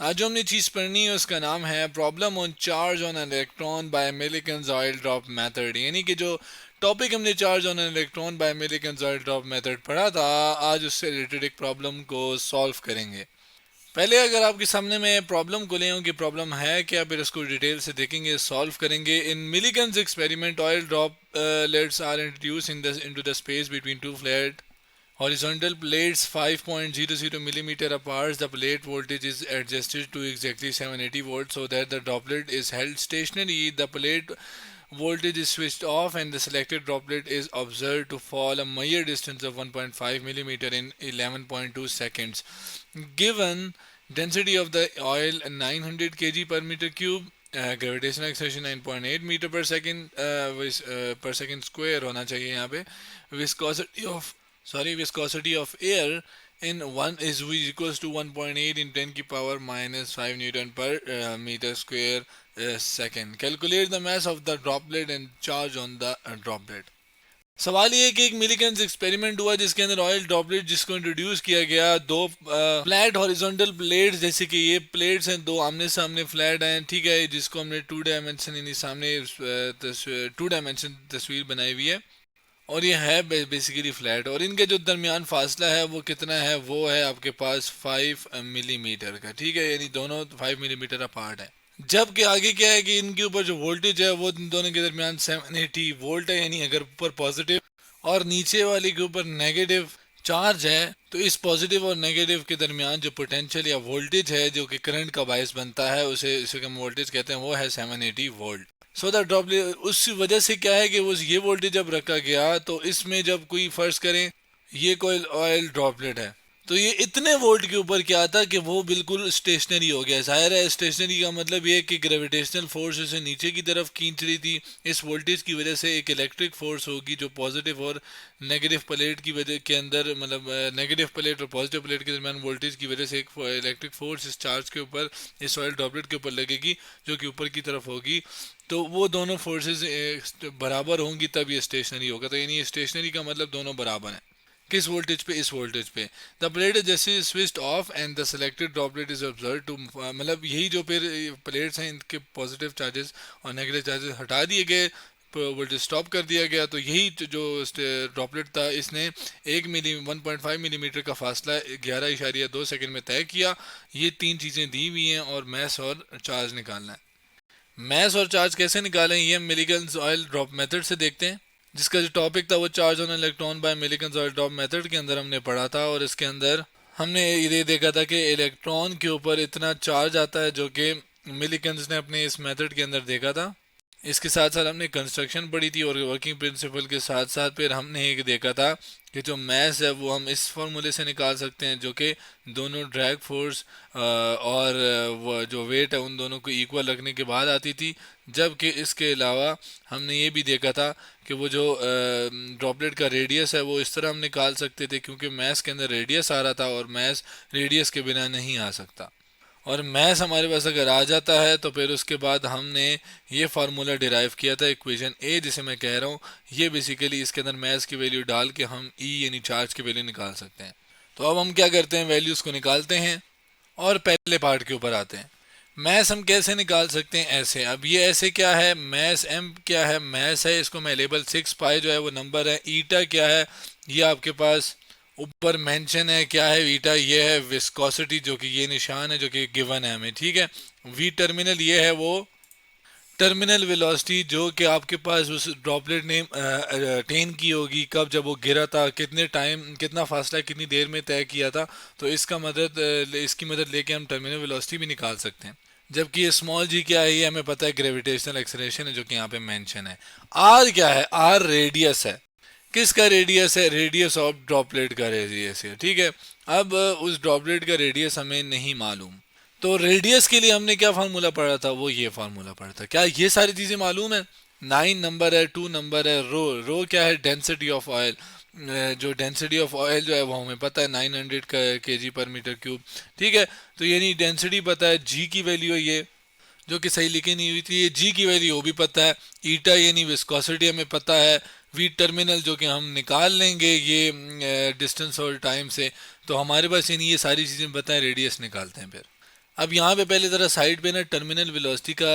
आज जो हमने चीज़ पढ़नी है उसका नाम है problem on charge on an electron bye Millikan's oil drop method. यानी कि जो टॉपिक हमने charge on an electron bye Millikan's oil drop method पढ़ा था, आज उससे रिलेटेड एक प्रॉब्लम को सॉल्व करेंगे। पहले अगर आपके सामने मैं प्रॉब्लम को ले आऊँ कि प्रॉब्लम है क्या, फिर इसको डिटेल से देखेंगे, सॉल्व करेंगे। In Millikan's experiment oil drop let's are introduce into the space between two flat horizontal plates 5.00 millimeter apart. The plate voltage is adjusted to exactly 780 volts so that the droplet is held stationary. The plate voltage is switched off and the selected droplet is observed to fall a measured distance of 1.5 millimeter in 11.2 seconds. Given density of the oil 900 kg per meter cube, gravitational acceleration 9.8 metre per second per second square होना चाहिए यहाँ पे। Viscosity of viscosity of air in 1 is v equals to 1.8 in 10 की power minus 5 Newton per meter square second. Calculate the mass of the droplet and charge on the droplet. सवाल ये है कि एक मिलीकन्स एक्सपेरिमेंट हुआ जिसके अंदर ऑयल ड्रॉपलेट जिसको इंट्रोड्यूस किया गया, दो फ्लैट हॉरिजॉन्टल प्लेट्स, जैसे कि ये प्लेट्स हैं दो आमने सामने फ्लैट हैं, ठीक है, जिसको हमने टू डायमेंशन यानी सामने टू डायमेंशन तस्वीर बनाई हुई है और ये है बेसिकली फ्लैट, और इनके जो दरमियान फासला है वो कितना है, वो है आपके पास 5 मिलीमीटर का, ठीक है, यानी दोनों 5 मिलीमीटर अपार्ट है। जबकि आगे क्या है कि इनके ऊपर जो वोल्टेज है वो इन दोनों के दरमियान 780 वोल्ट है, यानी अगर ऊपर पॉजिटिव और नीचे वाले के ऊपर नेगेटिव चार्ज है तो इस पॉजिटिव और नेगेटिव के दरमियान जो पोटेंशियल या वोल्टेज है जो कि करंट का बायस बनता है उसे इसे हम वोल्टेज कहते हैं, वो है 780 वोल्ट। सो दैट ड्रॉपलेट उस वजह से क्या है कि वो ये वोल्टेज जब रखा गया तो इसमें जब कोई फर्ज करें ये कोई ऑयल ड्रॉपलेट है तो ये इतने वोल्ट के ऊपर क्या था कि वो बिल्कुल स्टेशनरी हो गया। जाहिर है स्टेशनरी का मतलब ये कि ग्रेविटेशनल फोर्स उसे नीचे की तरफ खींच रही थी, इस वोल्टेज की वजह से एक इलेक्ट्रिक फोर्स होगी जो पॉजिटिव और नेगेटिव प्लेट की वजह के अंदर, मतलब नेगेटिव प्लेट और पॉजिटिव प्लेट के दरमियान वोल्टेज की वजह से एक इलेक्ट्रिक फोर्स इस चार्ज के ऊपर, इस ऑयल ड्रॉपलेट के ऊपर लगेगी जो कि ऊपर की तरफ होगी। तो वो दोनों फोर्सेस बराबर होंगी तब ये स्टेशनरी होगा। तो यानी स्टेशनरी का मतलब दोनों बराबर हैं। किस वोल्टेज पे, इस वोल्टेज पे। द प्लेट इज जैसे switched off and the selected droplet is observe to, मतलब यही जो फिर प्लेट्स हैं इनके पॉजिटिव चार्जेस और नेगेटिव चार्जेस हटा दिए गए, वोल्टेज स्टॉप कर दिया गया, तो यही जो ड्रॉपलेट था इसने 1.5 मिलीमीटर का फासला 11.2 सेकंड में तय किया। ये तीन चीज़ें दी हुई हैं और मैस और चार्ज निकालना है। मैस और चार्ज कैसे निकालें ये हम मिलिकन्स ऑयल ड्रॉप मेथड से देखते हैं, जिसका जो टॉपिक था वो charge on electron by Millikan's oil drop method के अंदर हमने पढ़ा था। और इसके अंदर हमने ये देखा था कि इलेक्ट्रॉन के ऊपर इतना चार्ज आता है जो कि मिलिकन्स ने अपने इस मेथड के अंदर देखा था। इसके साथ साथ हमने कंस्ट्रक्शन पढ़ी थी और वर्किंग प्रिंसिपल के साथ साथ फिर हमने एक देखा था कि जो मैस है वो हम इस फॉर्मूले से निकाल सकते हैं जो कि दोनों ड्रैग फोर्स और वो जो वेट है उन दोनों को इक्वल रखने के बाद आती थी। जबकि इसके अलावा हमने ये भी देखा था कि वो जो ड्रॉपलेट का रेडियस है वो इस तरह हम निकाल सकते थे क्योंकि मैस के अंदर रेडियस आ रहा था और मैस रेडियस के बिना नहीं आ सकता। और मैथ्स हमारे पास अगर आ जाता है तो फिर उसके बाद हमने ये फार्मूला डिराइव किया था इक्वेशन ए जिसे मैं कह रहा हूँ, ये बेसिकली इसके अंदर मैथ्स की वैल्यू डाल के हम ई यानी चार्ज की वैल्यू निकाल सकते हैं। तो अब हम क्या करते हैं, वैल्यूज़ को निकालते हैं और पहले पार्ट के ऊपर आते हैं। मैस हम कैसे निकाल सकते हैं, ऐसे। अब ये ऐसे क्या है, मैस एम क्या है, मैस है, इसको मैं लेबल 6 पाई जो है वो नंबर है। ईटा क्या है, ये आपके पास ऊपर मेंशन है, क्या है ईटा, ये है विस्कोसिटी जो कि ये निशान है जो कि गिवन है हमें, ठीक है। वी टर्मिनल ये है वो टर्मिनल वेलोसिटी जो कि आपके पास उस ड्रॉपलेट ने अटेन की होगी, कब, जब वो गिरा था, कितने टाइम, कितना फासला, कितनी देर में तय किया था। तो इसका मदद इसकी मदद लेके हम टर्मिनल वेलोसिटी भी निकाल सकते हैं। जबकि ये स्मॉल जी क्या है, ये हमें पता है ग्रेविटेशनल एक्सेलरेशन है जो कि यहाँ पे मेंशन है। आर क्या है, आर रेडियस है। किसका रेडियस है, रेडियस ऑफ ड्रॉपलेट का रेडियस है, ठीक है। अब उस ड्रॉपलेट का रेडियस हमें नहीं मालूम, तो रेडियस के लिए हमने क्या फार्मूला पढ़ा था, वो ये फार्मूला पढ़ा था। क्या ये सारी चीज़ें मालूम है, 9 नंबर है, 2 नंबर है, रो, रो क्या है, डेंसिटी ऑफ ऑयल, जो डेंसिटी ऑफ ऑयल जो है वो हमें पता है 900 के जी पर मीटर क्यूब, ठीक है। तो यानी डेंसिटी पता है, जी की वैल्यू है ये जो कि सही लिखी नहीं हुई थी, ये जी की वैल्यू वो भी पता है, ईटा यानी विस्कोसिटी हमें पता है, वी टर्मिनल जो कि हम निकाल लेंगे ये डिस्टेंस और टाइम से। तो हमारे पास यानी ये सारी चीज़ें पता है, रेडियस निकालते हैं फिर। अब यहाँ पे पहले ज़रा साइड पे ना टर्मिनल वेलोसिटी का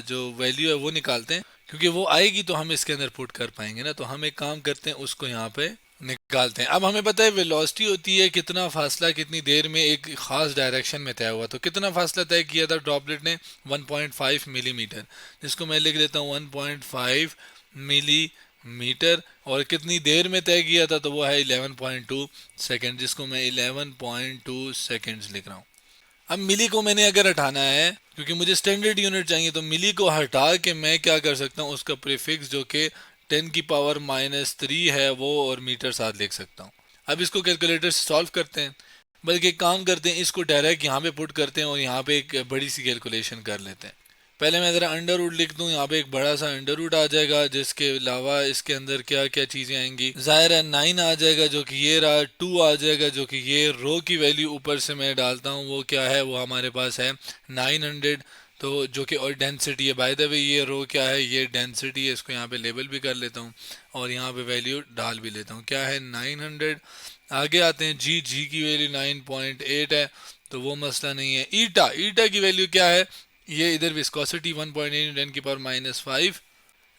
जो वैल्यू है वो निकालते हैं, क्योंकि वो आएगी तो हम इसके अंदर पुट कर पाएंगे ना। तो हम एक काम करते हैं, उसको यहाँ पे निकालते हैं। अब हमें पता है वेलोसिटी होती है कितना फासला कितनी देर में एक खास डायरेक्शन में तय हुआ। तो कितना फासला तय किया था ड्रॉपलेट ने? 1.5 मिलीमीटर, जिसको मैं लिख देता हूँ 1.5 मिलीमीटर। और कितनी देर में तय किया था? तो वो है 11.2 सेकेंड, जिसको मैं 11.2 सेकेंड्स लिख रहा हूँ। अब मिली को मैंने अगर हटाना है, क्योंकि मुझे स्टैंडर्ड यूनिट चाहिए, तो मिली को हटा के मैं क्या कर सकता हूँ, उसका प्रीफिक्स जो कि 10⁻³ है वो और मीटर साथ लिख सकता हूँ। अब इसको कैलकुलेटर से सॉल्व करते हैं, बल्कि एक काम करते हैं, इसको डायरेक्ट यहाँ पे पुट करते हैं और यहाँ पे एक बड़ी सी कैलकुलेशन कर लेते हैं। पहले मैं ज़रा अंडर रूट लिख दूँ, यहाँ पे एक बड़ा सा अंडर रूट आ जाएगा, जिसके अलावा इसके अंदर क्या क्या चीज़ें आएंगी। ज़ाहिर है 9 आ जाएगा जो कि ये रहा, 2 आ जाएगा जो कि ये रो की वैल्यू ऊपर से मैं डालता हूँ, वो क्या है, वो हमारे पास है 900। तो जो कि और डेंसिटी है, बाय द वे ये रो क्या है, ये डेंसिटी है। इसको यहाँ पे लेबल भी कर लेता हूँ और यहाँ पे वैल्यू डाल भी लेता हूँ, क्या है 900। आगे आते हैं, जी जी की वैल्यू 9.8 है, तो वो मसला नहीं है। ईटा, ईटा की वैल्यू क्या है, ये इधर विस्कोसिटी 1.8 10 की पावर -5,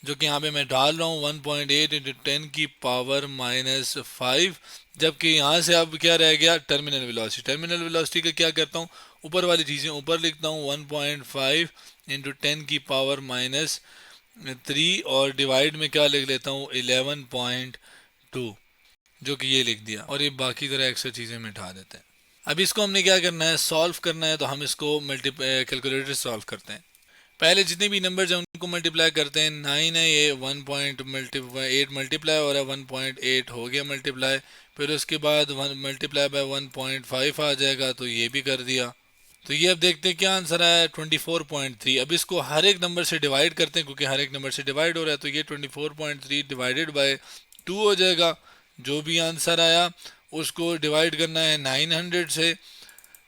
जो कि यहाँ पे मैं डाल रहा हूँ 1.8 इंटू 10 की पावर -5। जबकि यहाँ से अब क्या रह गया, टर्मिनल वेलोसिटी। टर्मिनल वेलोसिटी का क्या करता हूँ, ऊपर वाली चीज़ें ऊपर लिखता हूँ, 1.5 इंटू 10 की पावर -3, और डिवाइड में क्या लिख लेता हूँ 11.2, जो कि ये लिख दिया। और ये बाकी तरह एक्स्ट्रा चीज़ें मिटा देते हैं। अब इसको हमने क्या करना है, सॉल्व करना है। तो हम इसको कैलकुलेटर से सॉल्व करते हैं। पहले जितने भी नंबर्स हैं उनको मल्टीप्लाई करते हैं। 9 है, ये 1.8 मल्टीप्लाई हो रहा है, 1.8 हो गया मल्टीप्लाई। फिर उसके बाद 1 मल्टीप्लाई बाय 1.5 आ जाएगा, तो ये भी कर दिया। तो ये अब देखते हैं क्या आंसर आया, 24.3। अब इसको हर एक नंबर से डिवाइड करते हैं, क्योंकि हर एक नंबर से डिवाइड हो रहा है। तो ये 24.3 डिवाइडेड बाय 2 हो जाएगा। जो भी आंसर आया उसको डिवाइड करना है 900 से,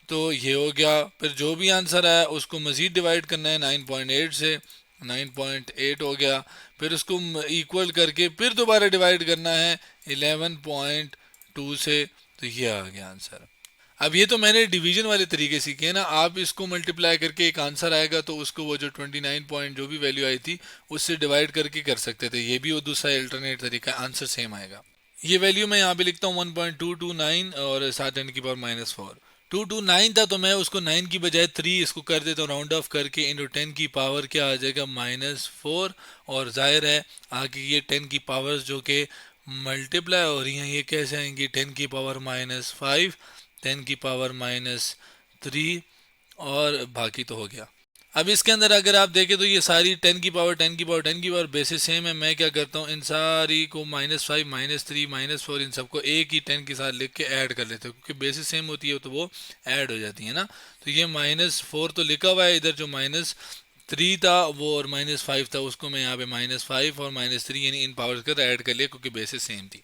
तो ये हो गया। फिर जो भी आंसर आया उसको मज़ीद डिवाइड करना है 9.8 से, 9.8 हो गया। फिर उसको इक्वल करके फिर दोबारा डिवाइड करना है 11.2 से, तो ये आ गया आंसर। अब ये तो मैंने डिवीजन वाले तरीके सीखे हैं ना। आप इसको मल्टीप्लाई करके एक आंसर आएगा, तो उसको वो जो 29 पॉइंट जो भी वैल्यू आई थी उससे डिवाइड करके कर सकते थे। ये भी वो दूसरा अल्टरनेट तरीका, आंसर सेम आएगा। ये वैल्यू मैं यहाँ पे लिखता हूँ 1.229 और 7 10 की पावर -4। 229 था, तो मैं उसको 9 की बजाय 3 इसको कर देता हूँ, राउंड ऑफ करके, इंटू 10 की पावर क्या आ जाएगा -4। और जाहिर है आगे ये 10 की पावर्स जो कि मल्टीप्लाई हो रही हैं, ये कैसे आएंगी, 10 की पावर -5, 10 की पावर -3, और बाकी तो हो गया। अब इसके अंदर अगर आप देखें तो ये सारी 10 की पावर 10 की पावर 10 की पावर बेसिस सेम है। मैं क्या करता हूँ, इन सारी को -5 -3 -4 इन सबको एक ही 10 के साथ लिख के ऐड कर लेते हो, क्योंकि बेसिस सेम होती है तो वो ऐड हो जाती है ना। तो ये -4 तो लिखा हुआ है इधर, जो -3 था वो और -5 था, उसको मैं यहाँ पे -5 और -3 यानी इन पावर्स के ऐड कर लिया, क्योंकि बेसिस सेम थी।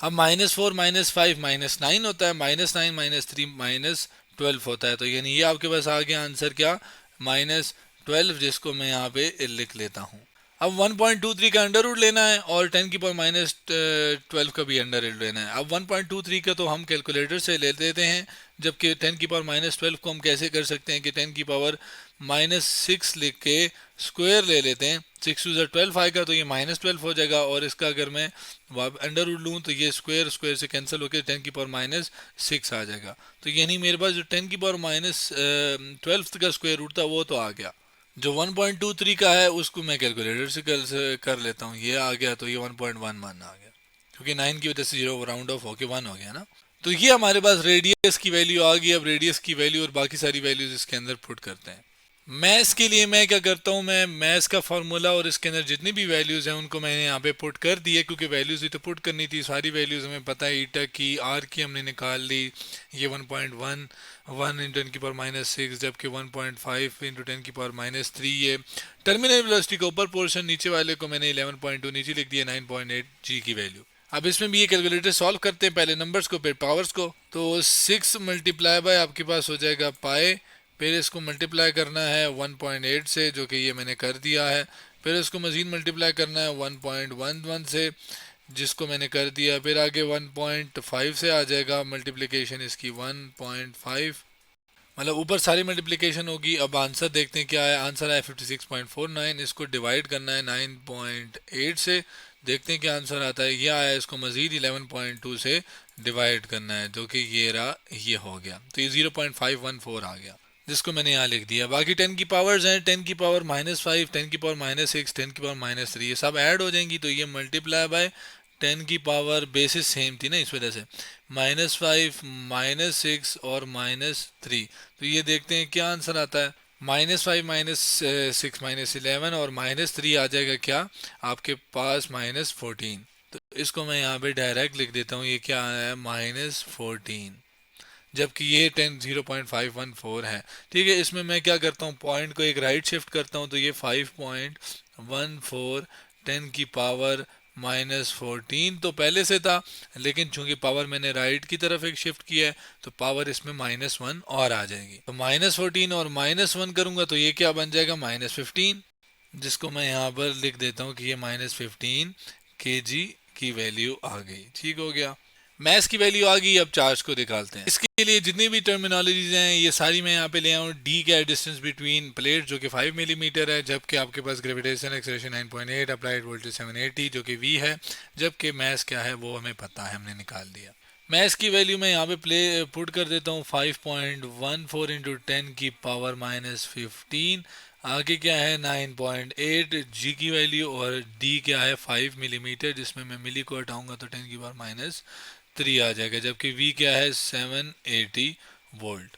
अब -4 -5 -9 होता है, -9 -3 -12 होता है। तो यानी ये आपके पास आ गया आंसर क्या, -12, जिसको मैं यहाँ पे लिख लेता हूँ। अब 1.23 का अंडर रूट लेना है और 10 की पावर -12 का भी अंडर रूट लेना है। अब 1.23 का तो हम कैलकुलेटर से ले लेते हैं, जबकि 10 की पावर -12 को हम कैसे कर सकते हैं कि 10 की पावर -6 लिख के स्क्वायर ले लेते हैं। 6 टू 12 आएगा, तो ये -12 हो जाएगा। और इसका अगर मैं अंडर रूट लूँ तो ये स्क्वायर स्क्वायर से कैंसिल होकर 10 की पावर -6 आ जाएगा। तो यानी मेरे पास जो 10 की पावर -12 का स्क्वायर रूट था वो तो आ गया। जो 1.23 का है उसको मैं कैलकुलेटर से कर लेता हूँ, ये आ गया। तो ये 1.11 आ गया, क्योंकि 9 की वजह से 0 राउंड ऑफ होके 1 हो गया ना। तो ये हमारे पास रेडियस की वैल्यू आ गई। अब रेडियस की वैल्यू और बाकी सारी वैल्यूज इसके अंदर पुट करते हैं। मैथ्स के लिए मैं क्या करता हूँ, मैं मैथ्स का फार्मूला और इसके अंदर जितनी भी वैल्यूज़ हैं उनको मैंने यहाँ पे पुट कर दिए, क्योंकि वैल्यूज़ ही तो पुट करनी थी। सारी वैल्यूज़ हमें पता है, ईटा की, आर की हमने निकाल ली। ये 1.1 1 इंटू 10 की पावर -6, जबकि 1.5 इंटू 10 की पावर -3। ये टर्मिनल वेलोसिटी का ऊपर पोर्शन, नीचे वाले को मैंने 11.2 नीचे लिख दिया, 9.8 जी की वैल्यू। अब इसमें भी ये कैलकुलेटर सॉल्व करते हैं, पहले नंबर्स को फिर पावर्स को। तो 6 मल्टीप्लाई बाय आपके पास हो जाएगा पाए, फिर इसको मल्टीप्लाई करना है 1.8 से, जो कि ये मैंने कर दिया है। फिर इसको मज़ीद मल्टीप्लाई करना है 1.11 से, जिसको मैंने कर दिया। फिर आगे 1.5 से आ जाएगा मल्टीप्लिकेशन इसकी, 1.5 मतलब ऊपर सारी मल्टीप्लिकेशन होगी। अब आंसर देखते हैं क्या है। आंसर है 56.49। इसको डिवाइड करना है 9.8 से, देखते हैं क्या आंसर आता है। ये आया, इसको मजीद 11.2 से डिवाइड करना है, जो कि ये रहा, ये हो गया। तो ये 0.514 आ गया, जिसको मैंने यहाँ लिख दिया। बाकी 10 की पावर्स हैं, 10 की पावर -5, 10 की पावर -6, 10 की पावर -3, ये सब ऐड हो जाएंगी, तो ये मल्टीप्लाई बाय 10 की पावर, बेसिस सेम थी ना इस वजह से, -5, -6 और -3। तो ये देखते हैं क्या आंसर आता है। -5, -6, -11 और -3 आ जाएगा क्या आपके पास, -14। तो इसको मैं यहाँ पे डायरेक्ट लिख देता हूँ, ये क्या है, -14, जबकि ये 0.514 है। ठीक है, इसमें मैं क्या करता हूँ, पॉइंट को एक राइट शिफ्ट करता हूँ, तो ये 5.14, 10 की पावर -14 तो पहले से था, लेकिन चूंकि पावर मैंने राइट की तरफ एक शिफ्ट किया है, तो पावर इसमें -1 और आ जाएगी। तो -14 और -1 करूंगा तो ये क्या बन जाएगा, -15, जिसको मैं यहाँ पर लिख देता हूँ कि ये -15 kg की वैल्यू आ गई। ठीक हो गया, मैथ्स की वैल्यू आ गई। अब चार्ज को निकालते हैं। इसके लिए जितनी भी टर्मिनोलॉजीज हैं ये सारी मैं यहाँ पे ले आऊँ। डी क्या है, डिस्टेंस बिटवीन प्लेट, जो कि 5 मिलीमीटर है, जबकि आपके पास ग्रेविटेशन एक्सेलरेशन 9.8, अप्लाइड वोल्टेज 780, जो कि वी है, जबकि मैथ्स क्या है वो हमें पता है, हमने निकाल दिया। मैथ्स की वैल्यू मैं यहाँ पे पुट कर देता हूँ, 5.14 इंटू 10 की पावर -15। आगे क्या है, 9.8 जी की वैल्यू, और डी क्या है, 5 मिलीमीटर, जिसमें मैं मिली को हटाऊंगा तो 10 की पावर -3 आ जाएगा, जबकि वी क्या है, 780 वोल्ट।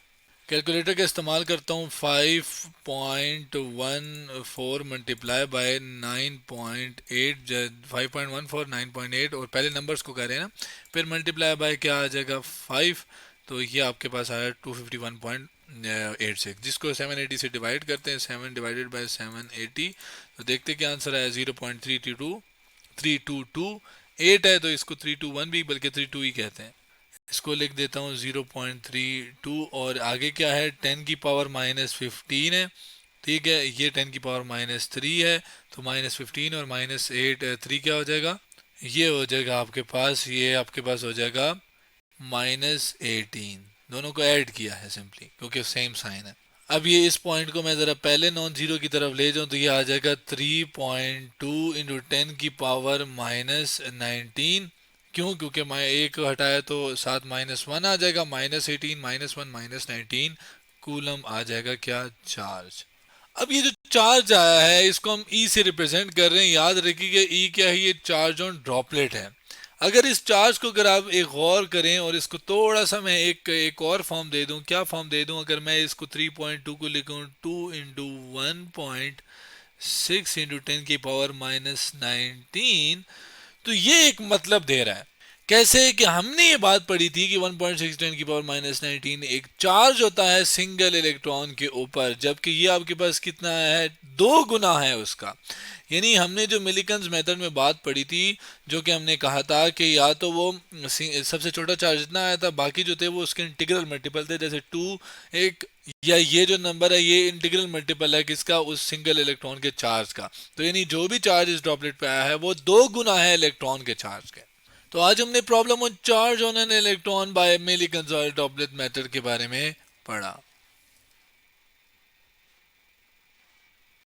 कैलकुलेटर का इस्तेमाल करता हूँ, 5.14 मल्टीप्लाई बाय 9.8, 5.14 9.8, और पहले नंबर्स को कर रहे हैं ना, फिर मल्टीप्लाई बाय क्या आ जाएगा, 5। तो ये आपके पास आया 251.86, जिसको 780 से डिवाइड करते हैं, 7 डिवाइडेड बाय 780, तो देखते क्या आंसर आया, 0.322 8 है, तो इसको 321 भी, बल्कि 32 ही कहते हैं। इसको लिख देता हूँ 0.32, और आगे क्या है, 10 की पावर -15 है। ठीक है, ये 10 की पावर -3 है, तो -15 और -3 क्या हो जाएगा, ये हो जाएगा आपके पास, ये आपके पास हो जाएगा -18। दोनों को ऐड किया है सिंपली, क्योंकि सेम साइन है। अब ये इस पॉइंट को मैं ज़रा पहले नॉन जीरो की तरफ ले जाऊँ, तो ये आ जाएगा 3.2 इंटू 10 की पावर -19। क्यों, क्योंकि मैं एक हटाया तो साथ -1 आ जाएगा, -18, -1, -19 कूलम आ जाएगा क्या, चार्ज। अब ये जो चार्ज आया है इसको हम ई से रिप्रेजेंट कर रहे हैं। याद रखिए ई क्या है, ये चार्ज ऑन ड्रॉपलेट है। अगर इस चार्ज को अगर आप एक गौर करें और इसको थोड़ा सा मैं एक और फॉर्म दे दूं, क्या फॉर्म दे दूं, अगर मैं इसको 3.2 को लिखूं, 2 इंटू 1.6 इंटू 10 की पावर -19, तो ये एक मतलब दे रहा है। कैसे, कि हमने ये बात पढ़ी थी कि 1.6 10 की पावर -19 एक चार्ज होता है सिंगल इलेक्ट्रॉन के ऊपर, जबकि ये आपके पास कितना है, 2 गुना है उसका। यानी हमने जो मिलिकन्स मेथड में बात पढ़ी थी, जो कि हमने कहा था कि या तो वो सबसे छोटा चार्ज इतना आया था, बाकी जो थे वो उसके इंटीग्रल मल्टीपल थे, जैसे 2 एक, या ये जो नंबर है ये इंटीग्रल मल्टीपल है किसका, उस सिंगल इलेक्ट्रॉन के चार्ज का। तो यानी जो भी चार्ज इस ड्रॉपलेट पे आया है वो 2 गुना है इलेक्ट्रॉन के चार्ज के। तो आज हमने problem on charge on an electron by Millikan conserve droplet method के बारे में पढ़ा।